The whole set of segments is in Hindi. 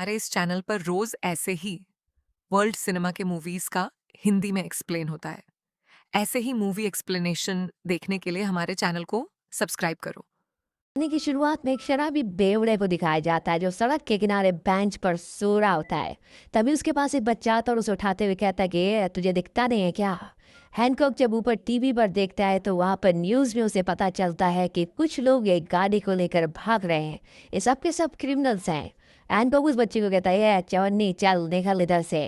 हमारे इस चैनल पर रोज ऐसे ही वर्ल्ड सिनेमा के मूवीज का हिंदी में एक्सप्लेन होता है। ऐसे ही मूवी एक्सप्लेनेशन देखने के लिए हमारे चैनल को सब्सक्राइब करो। कहानी की शुरुआत में एक शराबी बेवड़े को दिखाया जाता है जो सड़क के किनारे बेंच पर सो रहा होता है। तभी उसके पास एक बच्चा आता है और उसे उठाते हुए कहता है कि "ये तुझे दिखता नहीं है क्या?" हैनकॉक जब ऊपर टीवी पर देखता है तो वहां पर न्यूज में उसे पता चलता है कि कुछ लोग एक गाड़ी को लेकर भाग रहे हैं। ये सब के सब क्रिमिनल्स हैं। हैनकॉक उस बच्चे को कहता है "ये चवन्नी चल निकल इधर से।"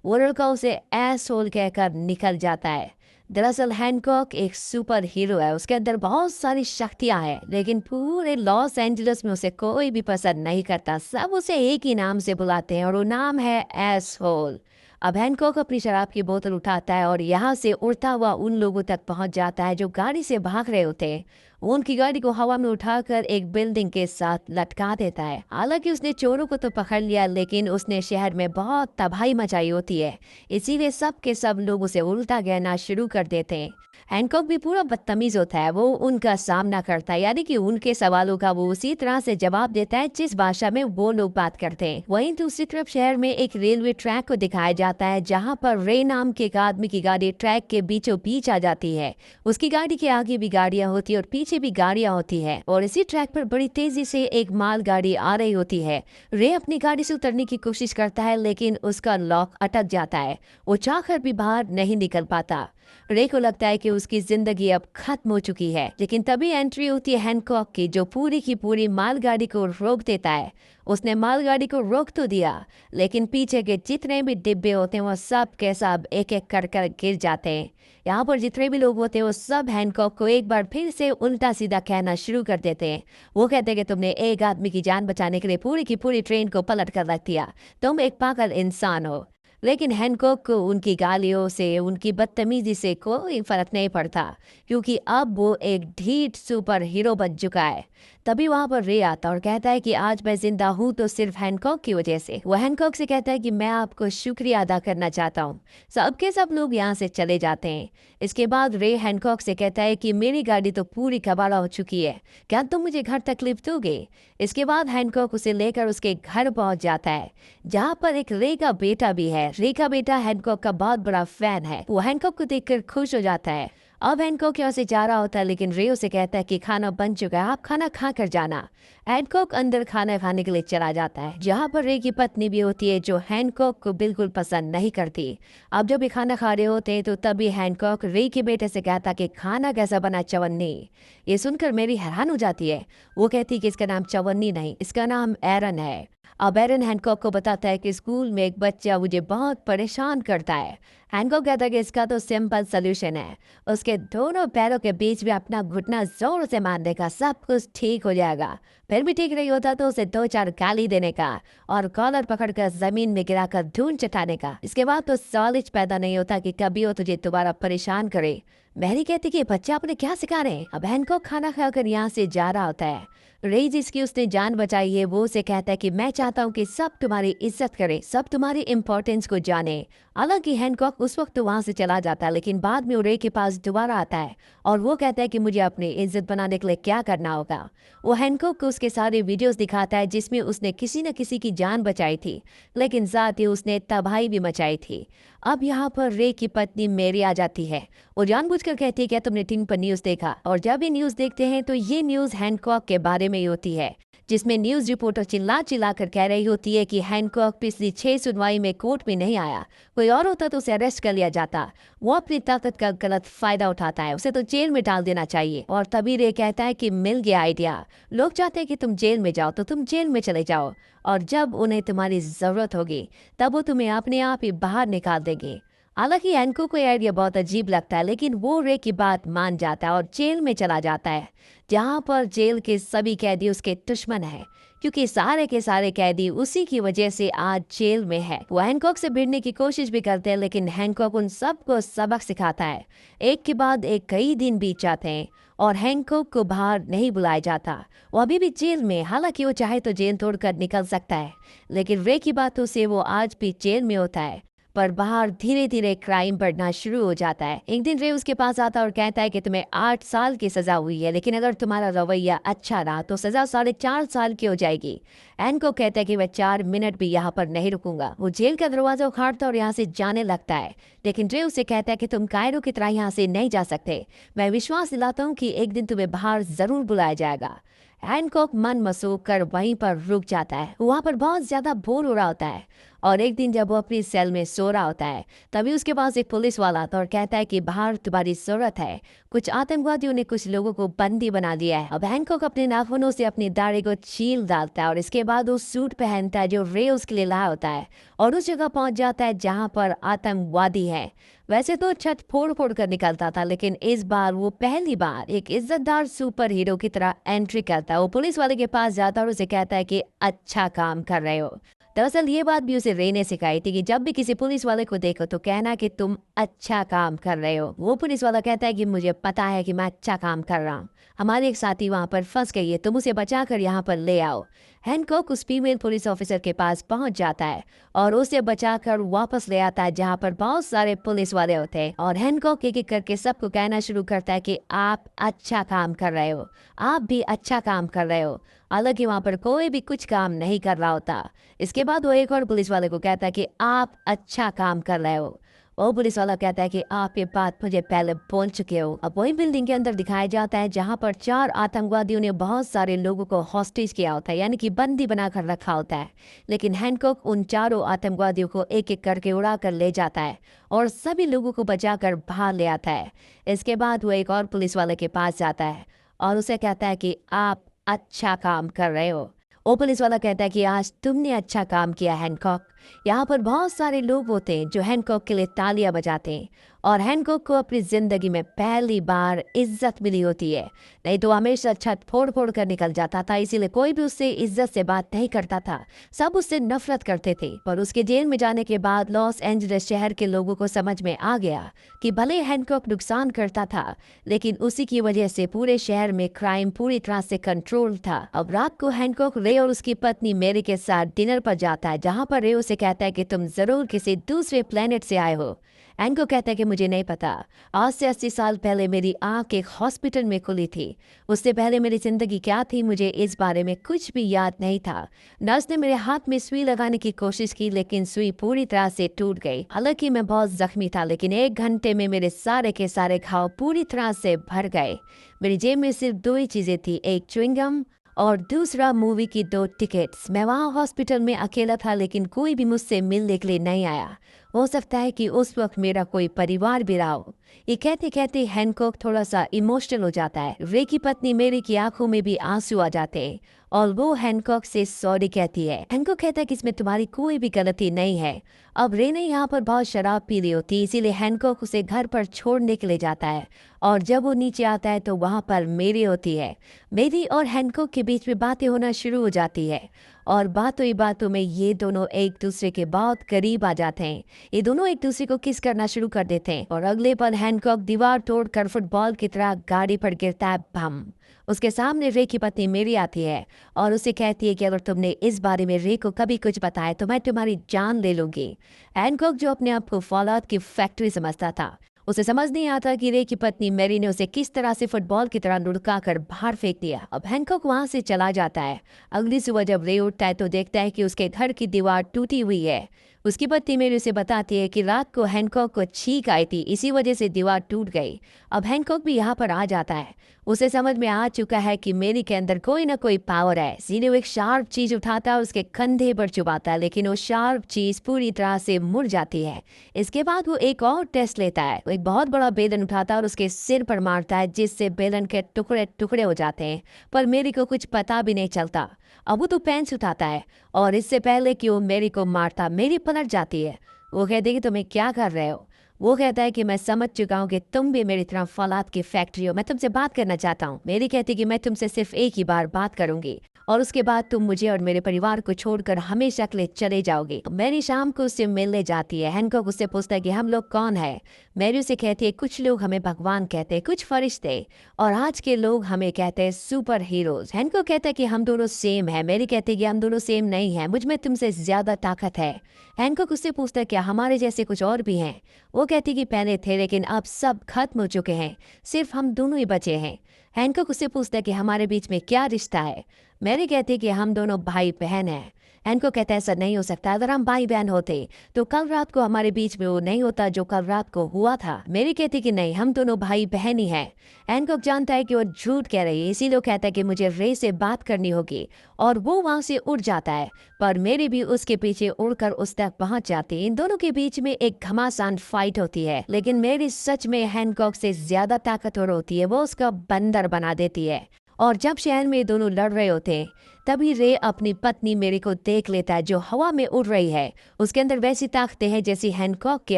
वो लड़का उसे एसहोल कहकर निकल जाता है। दरअसल हैनकॉक एक सुपर हीरो है, उसके अंदर बहुत सारी शक्तियां हैं, लेकिन पूरे लॉस एंजलिस में उसे कोई भी पसंद नहीं करता। सब उसे एक ही नाम से बुलाते हैं और वो नाम है एसहोल। अब हैनकॉक अपनी शराब की बोतल उठाता है और यहाँ से उड़ता हुआ उन लोगों तक पहुंच जाता है जो गाड़ी से भाग रहे होते हैं। वो उनकी गाड़ी को हवा में उठाकर एक बिल्डिंग के साथ लटका देता है। हालांकि उसने चोरों को तो पकड़ लिया, लेकिन उसने शहर में बहुत तबाही मचाई होती है। इसीलिए सब के सब लोग उसे उल्टा कहना शुरू कर देते हैं। हैनकॉक भी पूरा बदतमीज होता है, वो उनका सामना करता है, यानी कि उनके सवालों का वो उसी तरह से जवाब देता है जिस भाषा में वो लोग बात करते हैं। वहीं दूसरी तरफ शहर में एक रेलवे ट्रैक को दिखाया जाता है जहां पर रे नाम के एक आदमी की गाड़ी ट्रैक के बीचों बीच आ जाती है। उसकी गाड़ी के आगे भी गाड़ियां होती है और पीछे भी गाड़ियां होती है और इसी ट्रैक पर बड़ी तेजी से एक माल गाड़ी आ रही होती है। रे अपनी गाड़ी से उतरने की कोशिश करता है, लेकिन उसका लॉक अटक जाता है। वो चाहकर भी बाहर नहीं निकल पाता। रे को लगता है कि उसकी जिंदगी अब खत्म हो चुकी है, लेकिन तभी एंट्री होती है हैनकॉक की पूरी मालगाड़ी को रोक देता है। उसने मालगाड़ी को रोक तो दिया, लेकिन पीछे के जितने भी डिब्बे होते हैं वो सब के सब एक एक कर गिर जाते हैं। यहाँ पर जितने भी लोग होते हैं वो सब हैनकॉक को एक बार फिर से उल्टा सीधा कहना शुरू कर देते हैं। वो कहते हैं कि तुमने एक आदमी की जान बचाने के लिए पूरी की पूरी ट्रेन को पलट कर रख दिया, तुम एक पागल इंसान हो। लेकिन हैनकॉक को उनकी गालियों से, उनकी बदतमीजी से कोई फर्क नहीं पड़ता, क्योंकि अब वो एक ढीठ सुपर हीरो बन चुका है। तभी वहां पर रे आता और कहता है कि आज मैं जिंदा हूं तो सिर्फ हैनकॉक की वजह से। वो हैनकॉक से कहता है कि मैं आपको शुक्रिया अदा करना चाहता हूँ। सबके सब लोग यहाँ से चले जाते हैं। इसके बाद रे हैनकॉक से कहता है कि मेरी गाड़ी तो पूरी कबाड़ा हो चुकी है, क्या तुम मुझे घर तक लिफ्ट दोगे? इसके बाद हैनकॉक उसे लेकर उसके घर पहुंच जाता है, जहाँ पर एक रे का बेटा भी है। रे का बेटा हैनकॉक का बहुत बड़ा फैन है, वो हैनकॉक को देखकर खुश हो जाता है। अब हैनकॉक यहाँ से जा रहा होता है, लेकिन रे उसे कहता है कि खाना बन चुका है, आप खाना खा कर जाना। हैनकॉक अंदर खाना खाने के लिए चला जाता है, जहाँ पर रे की पत्नी भी होती है जो हैनकॉक को बिल्कुल पसंद नहीं करती। अब जब ये खाना खा रहे होते हैं तो तभी हैनकॉक रे के बेटे से कहता कि खाना कैसा बना चवन्नी। ये सुनकर मेरी हैरान हो जाती है। वो कहती कि इसका नाम चवन्नी नहीं, इसका नाम एरन है। अब एरन हैनकॉक को बताता है कि स्कूल में एक बच्चा मुझे बहुत परेशान करता है। हैनकॉक कहता है कि इसका तो सिंपल सोल्यूशन है, उसके दोनों पैरों के बीच में अपना घुटना जोर से मारने का, सब कुछ ठीक हो जाएगा। फिर भी ठीक नहीं होता तो उसे दो चार गाली देने का और कॉलर पकड़कर जमीन में गिराकर धून चटाने का। इसके बाद तो सवाल पैदा नहीं होता कि कभी वो तुझे दोबारा परेशान करे। मैरी कहती कि बच्चा आपने क्या सिखा रहे हैं। अब हैनकॉक खाना खाकर यहाँ से जा रहा होता है। रे जिसकी उसने जान बचाई है वो उसे कहता है कि मैं चाहता हूँ कि सब तुम्हारी इज्जत करे, सब तुम्हारी इम्पोर्टेंस को जाने। हालांकि हैनकॉक उस वक्त तो वहां से चला जाता है, लेकिन बाद में वो रे के पास दोबारा आता है और वो कहता है कि मुझे अपनी इज्जत बनाने के लिए क्या करना होगा। वो हैनकॉक को उसके सारे वीडियोस दिखाता है जिसमें उसने किसी न किसी की जान बचाई थी, लेकिन साथ ही उसने तबाही भी मचाई थी। अब यहाँ पर रे की पत्नी मेरी आ जाती है। वो जानबूझकर कहती है क्या तुमने टीवी पर न्यूज देखा? और जब ये न्यूज देखते हैं तो ये न्यूज हैनकॉक के बारे में ही होती है, जिसमें न्यूज रिपोर्टर चिल्ला चिल्ला कर कह रही होती है कि हैनकॉक पिछली 6 सुनवाई में कोर्ट में नहीं आया, कोई और होता तो उसे अरेस्ट कर लिया जाता। वो अपनी ताकत का गलत फायदा उठाता है, उसे तो जेल में डाल देना चाहिए। और तभी रे कहता है कि मिल गया आइडिया, लोग चाहते हैं कि तुम जेल में जाओ तो तुम जेल में चले जाओ, और जब उन्हें तुम्हारी जरूरत होगी तब वो तुम्हें अपने आप ही बाहर निकाल देंगे। हालांकि हैनकॉक को यह आइडिया बहुत अजीब लगता है, लेकिन वो रे की बात मान जाता है और जेल में चला जाता है, जहाँ पर जेल के सभी कैदी उसके दुश्मन हैं, क्योंकि सारे के सारे कैदी उसी की वजह से आज जेल में है। वो हैनकॉक से भिड़ने की कोशिश भी करते हैं, लेकिन हैनकॉक उन सबको सबक सिखाता है। एक के बाद एक कई दिन बीत जाते हैं और हैनकॉक को बाहर नहीं बुलाया जाता। वो अभी भी जेल में, हालांकि वो चाहे तो जेल तोड़कर निकल सकता है, लेकिन रे की बातों से वो आज भी जेल में होता है। पर बाहर धीरे धीरे क्राइम बढ़ना शुरू हो जाता है। एक दिन रे उसके पास आता और कहता है कि तुम्हें 8 साल की सजा हुई है, लेकिन अगर तुम्हारा रवैया अच्छा रहा तो सजा 4.5 साल की हो जाएगी। एन को कहता है कि मैं 4 मिनट भी यहाँ पर नहीं रुकूंगा। वो जेल का दरवाजा उखाड़ता और यहाँ से जाने लगता है, लेकिन रे उसे कहता है कि तुम कायरो की तरह यहाँ से नहीं जा सकते। मैं विश्वास दिलाता हूँ कि एक दिन तुम्हें बाहर जरूर बुलाया जाएगा। हैनकॉक मन मसूख कर वहीं पर रुक जाता है। वहां पर बहुत ज्यादा बोर हो रहा होता है और एक दिन जब वो अपनी सेल में सो रहा होता है तभी उसके पास एक पुलिस वाला आता और कहता है कि बाहर तुम्हारी जरूरत है। कुछ आतंकवादियों ने कुछ लोगों को बंदी बना दिया है। अब हैनकॉक अपने नाखूनों से अपनी दाढ़ी को छील डालता है और इसके बाद वो सूट पहनता है जो रे उसके लिए लाया होता है और उस जगह पहुंच जाता है जहां पर आतंकवादी है। वैसे तो छत फोड़ फोड़ कर निकलता था, लेकिन इस बार वो पहली बार एक इज्जतदार सुपर हीरो की तरह एंट्री करता है। वो पुलिस वाले के पास जाता है और उसे कहता है कि अच्छा काम कर रहे हो। दरअसल ये बात भी उसे रे ने सिखाई थी कि जब भी किसी पुलिस वाले को देखो तो कहना कि तुम अच्छा काम कर रहे हो। वो पुलिस वाला कहता है कि मुझे पता है कि मैं अच्छा काम कर रहा हूँ, हमारे एक साथी वहां पर फंस गई है, तुम उसे बचाकर यहाँ पर ले आओ। हैनकॉक उस फीमेल पुलिस ऑफिसर के पास पहुंच जाता है और उसे बचाकर वापस ले आता है जहां पर बहुत सारे पुलिस वाले होते हैं। और हैनकॉक एक एक करके सबको कहना शुरू करता है कि आप अच्छा काम कर रहे हो, आप भी अच्छा काम कर रहे हो। हालांकि वहां पर कोई भी कुछ काम नहीं कर रहा होता। इसके बाद वो एक और पुलिस वाले को कहता है कि आप अच्छा काम कर रहे हो। वो पुलिस वाला कहता है कि आप ये बात मुझे पहले बोल चुके हो। अब वही बिल्डिंग के अंदर दिखाया जाता है जहां पर 4 आतंकवादियों ने बहुत सारे लोगों को हॉस्टेज किया होता है, यानी कि बंदी बनाकर रखा होता है। लेकिन हैनकॉक उन चारों आतंकवादियों को एक एक करके उड़ा कर ले जाता है और सभी लोगों को बचाकर बाहर ले आता है। इसके बाद वो एक और पुलिस वाले के पास जाता है और उसे कहता है कि आप अच्छा काम कर रहे हो। वो पुलिस वाला कहता है कि आज तुमने अच्छा काम किया हैनकॉक। यहाँ पर बहुत सारे लोग होते हैं जो हैनकॉक के लिए तालियां बजाते हैं और हैनकॉक को अपनी जिंदगी में पहली बार इज्जत मिली होती है। नहीं तो हमेशा छत फोड़ फोड़ कर निकल जाता था, इसीलिए कोई भी उससे इज्जत से बात नहीं करता था, सब उससे नफरत करते थे। पर उसके जेल में जाने के बाद लॉस एंजलिस शहर के लोगों को समझ में आ गया कि भले हैनकॉक नुकसान करता था, लेकिन उसी की वजह से पूरे शहर में क्राइम पूरी तरह से कंट्रोल था। अब रात को हैनकॉक रे और उसकी पत्नी मेरी के साथ डिनर पर जाता है जहाँ पर रे उसे कहता है कि तुम जरूर किसी दूसरे प्लेनेट से आए हो। एनको कहता है कि मुझे नहीं पता, आज से 80 साल पहले मेरी आंख एक हॉस्पिटल में खुली थी, उससे पहले मेरी जिंदगी क्या थी मुझे इस बारे में कुछ भी याद नहीं था। नर्स ने मेरे हाथ में सुई लगाने की कोशिश की लेकिन सुई पूरी तरह से टूट गई। हालांकि मैं बहुत जख्मी था, लेकिन 1 घंटे में मेरे सारे के सारे घाव पूरी तरह से भर गए। मेरी जेब में सिर्फ 2 ही चीजें थी, एक च्युइंगम और दूसरा मूवी की 2 टिकट्स। मैं वहाँ हॉस्पिटल में अकेला था, लेकिन कोई भी मुझसे मिलने के लिए नहीं आया। हो सकता है कि उस वक्त मेरा कोई परिवार भी रहा हो। ये कहते कहते हैनकॉक थोड़ा सा इमोशनल हो जाता है। रे की पत्नी मेरी की आंखों में भी आंसू आ जाते हैं और वो हैनकॉक से सॉरी कहती है। हैनकॉक कहता है कि इसमें तुम्हारी कोई भी गलती नहीं है। अब रे ने यहाँ पर बहुत शराब पी ली होती, इसीलिए हैनकॉक उसे घर पर छोड़ने के लिए जाता है और जब वो नीचे आता है तो वहाँ पर मेरी होती है। मेरी और हैनकॉक के बीच में बातें होना शुरू हो जाती है और बातों ही बातों में ये दोनों एक दूसरे के बहुत करीब आ जाते हैं। ये दोनों एक दूसरे को किस करना शुरू कर देते हैं और अगले पल हैनकॉक दीवार तोड़कर फुटबॉल की तरह गाड़ी पर गिरता है। बम! उसके सामने रे की पत्नी मेरी आती है और उसे कहती है कि अगर तुमने इस बारे में रे को कभी कुछ बताया तो मैं तुम्हारी जान ले लूंगी। हैनकॉक जो अपने आप को फौलाद की फैक्ट्री समझता था, उसे समझ नहीं आता कि रे की पत्नी मैरी ने उसे किस तरह से फुटबॉल की तरह लुढ़का कर बाहर फेंक दिया। अब हैनकॉक वहां से चला जाता है। अगली सुबह जब रे उठता है तो देखता है कि उसके घर की दीवार टूटी हुई है। उसकी पत्नी मेरी उसे बताती है कि रात को हैनकॉक को छींक आई थी, इसी वजह से दीवार टूट गई। अब हैनकॉक भी यहाँ पर आ जाता है। उसे समझ में आ चुका है कि मेरी के अंदर कोई ना कोई पावर है। सीधे वो एक शार्प चीज उठाता है, उसके कंधे पर चुभाता है, लेकिन वो शार्प चीज पूरी तरह से मुड़ जाती है। इसके बाद वो एक और टेस्ट लेता है। वो एक बहुत बड़ा बेलन उठाता है और उसके सिर पर मारता है, जिससे बेलन के टुकड़े टुकड़े हो जाते हैं। पर मेरी को कुछ पता भी नहीं चलता। अब वो तो पेंच उठाता है और इससे पहले कि वो मेरी को मारता, मेरी पलट जाती है। वो कहती है कि तुम्हें क्या कर रहे हो। वो कहता है कि मैं समझ चुका हूँ कि तुम भी मेरी तरह फौलाद की फैक्ट्री हो, मैं तुमसे बात करना चाहता हूँ। मेरी कहती कि मैं तुमसे सिर्फ एक ही बार बात करूंगी और उसके बाद तुम मुझे और मेरे परिवार को छोड़कर हमेशा के लिए चले जाओगे। मैरी शाम को उससे मिलने जाती है। हैनकॉक उससे पूछता है कि हम लोग कौन है। मैरी उसे कहती है कुछ लोग हमें भगवान कहते हैं, कुछ फरिश्ते, और आज के लोग हमें कहते हैं सुपर हीरोज। हैनकॉक कहता है कि हम दोनों सेम है। मैरी कहती है कि हम दोनों सेम नहीं है, मुझ में तुमसे ज्यादा ताकत है। हैनकॉक उससे पूछता है क्या हमारे जैसे कुछ और भी हैं। वो कहती कि पहले थे लेकिन अब सब खत्म हो चुके हैं, सिर्फ हम दोनों ही बचे हैं। हैनकॉक उससे पूछता है कि हमारे बीच में क्या रिश्ता है। मैरी कहती है कि हम दोनों भाई बहन हैं। हैनकॉक कहता है ऐसा नहीं हो सकता, अगर हम भाई बहन होते तो कल रात को हमारे बीच में वो नहीं होता जो कल रात को हुआ था। मैरी कहती कि नहीं, हम दोनों भाई बहन ही हैं। हैनकॉक जानता है कि वो झूठ कह रही है, इसीलिए वो कहता है कि मुझे रे से बात करनी होगी, और वो वहां से उड़ जाता है। पर मेरी भी उसके पीछे उड़कर उस तक पहुंच जाती है। इन दोनों के बीच में एक घमासान फाइट होती है, लेकिन मेरी सच में हैनकॉक से ज्यादा ताकतवर होती है। वो उसका बंदर बना देती है। और जब शहर में दोनों लड़ रहे होते हैं तभी रे अपनी पत्नी मेरी को देख लेता है जो हवा में उड़ रही है। उसके अंदर वैसी ताकतें हैं जैसी हैनकॉक के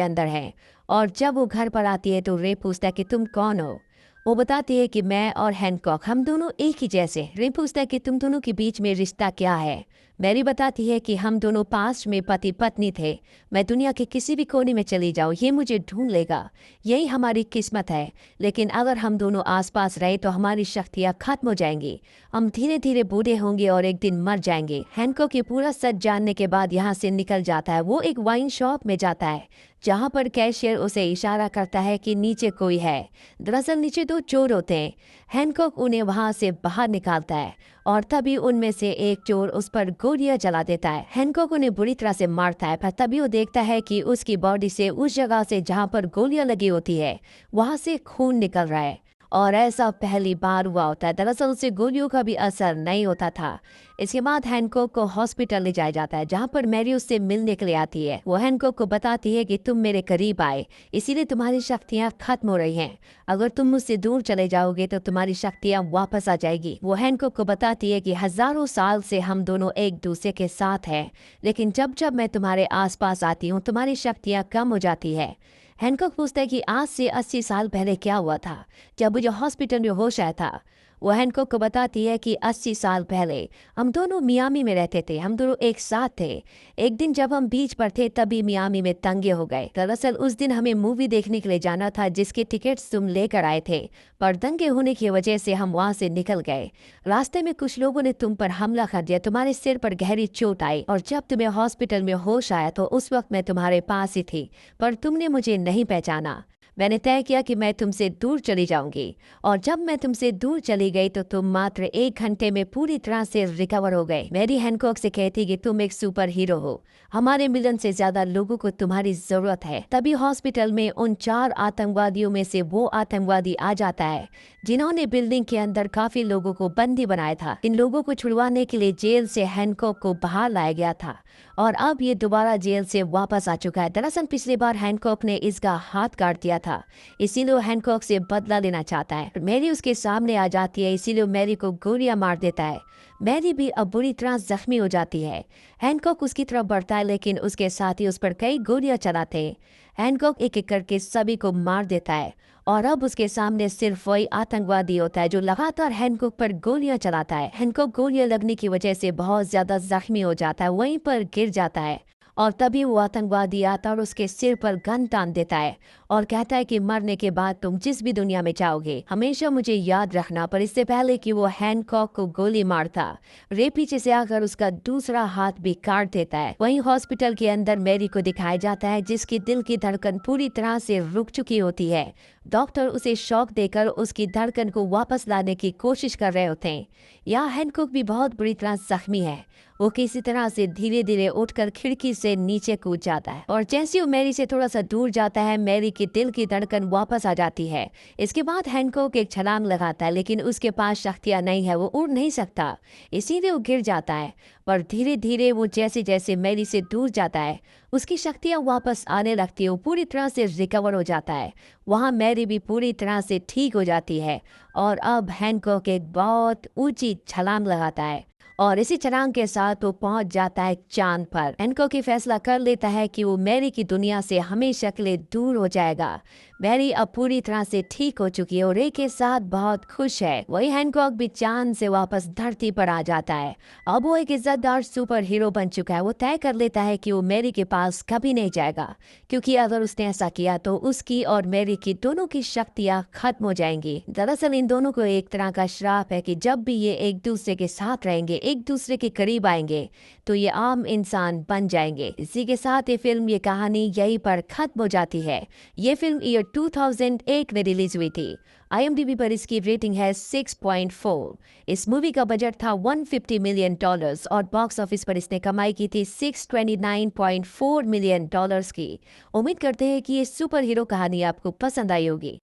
अंदर है। और जब वो घर पर आती है तो रे पूछता है कि तुम कौन हो। वो बताती है कि मैं और हैनकॉक हम दोनों एक ही जैसे। रे पूछता है कि तुम दोनों के बीच में रिश्ता क्या है। मैरी बताती है कि हम दोनों पास्ट में पति पत्नी थे। मैं दुनिया के किसी भी कोने में चली जाऊँ ये मुझे ढूंढ लेगा, यही हमारी किस्मत है। लेकिन अगर हम दोनों आसपास रहे तो हमारी शक्तियाँ खत्म हो जाएंगी, हम धीरे धीरे बूढ़े होंगे और एक दिन मर जाएंगे। हैनकॉक ये पूरा सच जानने के बाद यहाँ से निकल जाता है। वो एक वाइन शॉप में जाता है जहाँ पर कैशियर उसे इशारा करता है कि नीचे कोई है। दरअसल नीचे दो चोर होते हैं। हैनकॉक उन्हें वहां से बाहर निकालता है और तभी उनमें से एक चोर उस पर गोलियां जला देता है। हैनकॉक उन्हें बुरी तरह से मारता है, पर तभी वो देखता है कि उसकी बॉडी से उस जगह से जहां पर गोलियां लगी होती है वहां से खून निकल रहा है, और ऐसा पहली बार हुआ होता है। दरअसल उसे गोलियों का भी असर नहीं होता था। इसके बाद हैनकॉक को हॉस्पिटल ले जाया जाता है जहाँ पर मैरी उससे मिलने के लिए आती है। वो हैनकॉक को बताती है कि तुम मेरे करीब आए इसीलिए तुम्हारी शक्तियाँ खत्म हो रही हैं, अगर तुम मुझसे दूर चले जाओगे तो तुम्हारी शक्तियाँ वापस आ जाएगी। वो हैनकॉक को बताती है कि हजारों साल से हम दोनों एक दूसरे के साथ हैं, लेकिन जब जब मैं तुम्हारे आसपास आती हूँ तुम्हारी शक्तियाँ कम हो जाती है। हैनकॉक पूछता है कि आज से 80 साल पहले क्या हुआ था जब मुझे हॉस्पिटल में होश आया था। वो हैनकॉक को बताती है कि 80 साल पहले हम दोनों मियामी में रहते थे, हम दोनों एक साथ थे। एक दिन जब हम बीच पर थे तभी मियामी में दंगे हो गए। दरअसल उस दिन हमें मूवी देखने के लिए जाना था जिसके टिकट्स तुम लेकर आए थे, पर दंगे होने की वजह से हम वहाँ से निकल गए। रास्ते में कुछ लोगों ने तुम पर हमला कर दिया, तुम्हारे सिर पर गहरी चोट आई, और जब तुम्हें हॉस्पिटल में होश आया तो उस वक्त मैं तुम्हारे पास ही थी, पर तुमने मुझे नहीं पहचाना। मैंने तय किया कि मैं तुमसे दूर चली जाऊंगी, और जब मैं तुमसे दूर चली गई तो तुम मात्र 1 घंटे में पूरी तरह से रिकवर हो गए। मैरी हैनकॉक से कहती कि तुम एक सुपर हीरो हो, हमारे मिलन से ज्यादा लोगों को तुम्हारी जरूरत है। तभी हॉस्पिटल में उन 4 आतंकवादियों में से वो आतंकवादी आ जाता है जिन्होंने बिल्डिंग के अंदर काफी लोगों को बंदी बनाया था। इन लोगों को छुड़वाने के लिए जेल से हैनकॉक को बाहर लाया गया था, और अब ये दोबारा जेल से वापस आ चुका है। दरअसल पिछली बार हैनकॉक ने इसका हाथ काट दिया था, इसीलिए वो हैनकॉक से बदला लेना चाहता है। मैरी उसके सामने आ जाती है, इसीलिए मैरी को गोलियां मार देता है। मैरी भी अब बुरी तरह जख्मी हो जाती है। हैनकॉक उसकी तरफ बढ़ता है लेकिन उसके साथी उस पर कई गोलियां चलाते हैं। हैनकॉक एक एक करके सभी को मार देता है, और अब उसके सामने सिर्फ वही आतंकवादी होता है जो लगातार हैनकॉक पर गोलियां चलाता है। हैनकॉक गोलियां लगने की वजह से बहुत ज्यादा जख्मी हो जाता है, वहीं पर गिर जाता है, और तभी वो आतंकवादी आता और उसके सिर पर गन तान देता है और कहता है कि मरने के बाद तुम जिस भी दुनिया में जाओगे हमेशा मुझे याद रखना। पर इससे पहले कि वो हैनकॉक को गोली मारता, रे पीछे से आकर उसका दूसरा हाथ भी काट देता है। वहीं हॉस्पिटल के अंदर मैरी को दिखाया जाता है जिसकी दिल की धड़कन पूरी तरह से रुक चुकी होती है। डॉक्टर उसे शॉक देकर उसकी धड़कन को वापस लाने की कोशिश कर रहे होते हैं। यहाँ हैनकॉक भी बहुत बुरी तरह जख्मी है। वो किसी तरह से धीरे धीरे उठकर खिड़की से नीचे कूद जाता है, और जैसे वो मैरी से थोड़ा सा दूर जाता है मैरी की दिल की धड़कन वापस आ जाती है। इसके बाद हैनकॉक एक छलांग लगाता है, लेकिन उसके पास शक्तियाँ नहीं है, वो उड़ नहीं सकता, इसीलिए वो गिर जाता है। पर धीरे धीरे वो जैसे जैसे मैरी से दूर जाता है उसकी शक्तियाँ वापस आने लगती है, वो पूरी तरह से रिकवर हो जाता है। वहाँ मैरी भी पूरी तरह से ठीक हो जाती है, और अब हैनकॉक एक बहुत ऊंची छलांग लगाता है और इसी छलांग के साथ वो पहुंच जाता है चांद पर। हैनकॉक ये फैसला कर लेता है कि वो मैरी की दुनिया से हमेशा के लिए दूर हो जाएगा। मैरी अब पूरी तरह से ठीक हो चुकी है और रे के साथ बहुत खुश है। वही हैनकॉक भी चांद से वापस धरती पर आ जाता है। अब वो एक इज्जतदार सुपर हीरो बन चुका है। वो तय कर लेता है कि वो मैरी के पास कभी नहीं जाएगा, क्योंकि अगर उसने ऐसा किया तो उसकी और मैरी की दोनों की शक्तियां खत्म हो जाएंगी। दरअसल इन दोनों को एक तरह का श्राप है कि जब भी ये एक दूसरे के साथ रहेंगे, एक दूसरे के करीब आएंगे, तो ये आम इंसान बन जाएंगे। इसी के साथ ये फिल्म, ये कहानी यहीं पर खत्म हो जाती है। ये फिल्म ईयर 2001 में रिलीज हुई थी। IMDb पर इसकी रेटिंग है 6.4। इस मूवी का बजट था $150 मिलियन और बॉक्स ऑफिस पर इसने कमाई की थी $629.4 मिलियन की। उम्मीद करते हैं कि ये सुपर हीरो कहानी आपको पसंद आई होगी।